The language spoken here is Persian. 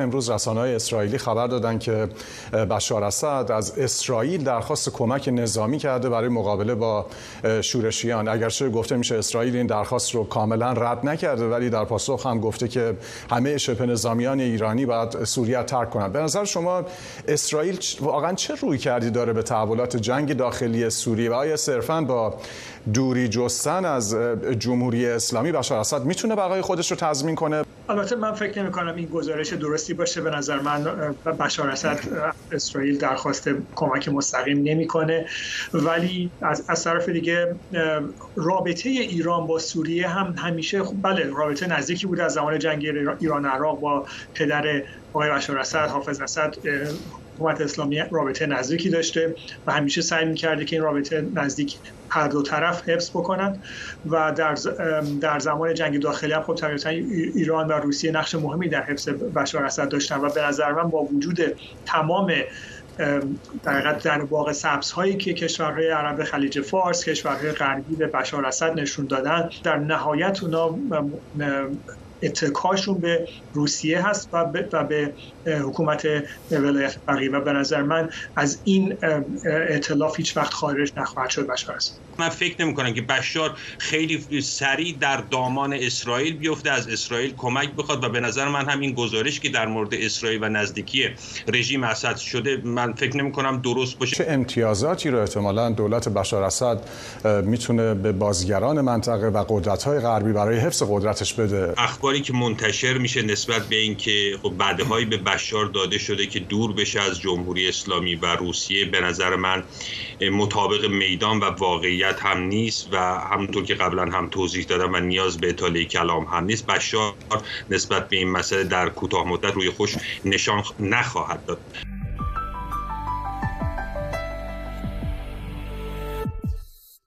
امروز رسانه‌های اسرائیلی خبر دادند که بشار اسد از اسرائیل درخواست کمک نظامی کرده برای مقابله با شورشیان. اگرچه گفته میشه اسرائیل این درخواست رو کاملا رد نکرده، ولی در پاسخ هم گفته که همه شبه نظامیان ایرانی باید سوریه ترک کنند. به نظر شما اسرائیل واقعا چه رویکردی داره به تحولات جنگ داخلی سوریه و آیا صرفاً با دوری جستن از جمهوری اسلامی بشار اسد میتونه بقای خودش رو تضمین کنه؟ البته من فکر نمی‌کنم این گزارش درستی باشه. به نظر من بشار اسد اسرائیل درخواست کمک مستقیم نمی‌کنه، ولی از طرف دیگه رابطه ایران با سوریه هم همیشه بله رابطه نزدیکی بوده. از زمان جنگ ایران عراق با پدر آقای بشار اسد، حافظ اسد، حکومت اسلامی رابطه نزدیکی داشته و همیشه سعی می‌کرده که این رابطه نزدیک هر دو طرف حفظ بکنن و در زمان جنگ داخلی هم خب طبیعتاً ایران و روسیه نقش مهمی در حفظ بشار اسد داشتن و به نظر من با وجود تمام در واقع سبزهایی که کشورهای عرب خلیج فارس، کشورهای غربی به بشار اسد نشون دادن، در نهایت اونا اتکاشون به روسیه هست و به حکومت ولایت فقیه و به نظر من از این ائتلاف هیچ وقت خارج نخواهد شد بشار اسد. من فکر نمی‌کنم که بشار خیلی سریع در دامان اسرائیل بیفته، از اسرائیل کمک بخواد و به نظر من هم این گزارش که در مورد اسرائیل و نزدیکی رژیم اسد شده من فکر نمی‌کنم درست باشه. چه امتیازاتی رو احتمالاً دولت بشار اسد میتونه به بازیگران منطقه و قدرت‌های غربی برای حفظ قدرتش بده؟ اخباری که منتشر میشه نسبت به اینکه خب وعده‌هایی به بشار داده شده که دور بشه از جمهوری اسلامی و روسیه، به نظر من مطابق میدان و واقعیت هم نیست و همونطور که قبلا هم توضیح دادم و نیاز به اطاله کلام هم نیست. بشار نسبت به این مسئله در کوتاه مدت روی خوش نشان نخواهد داد.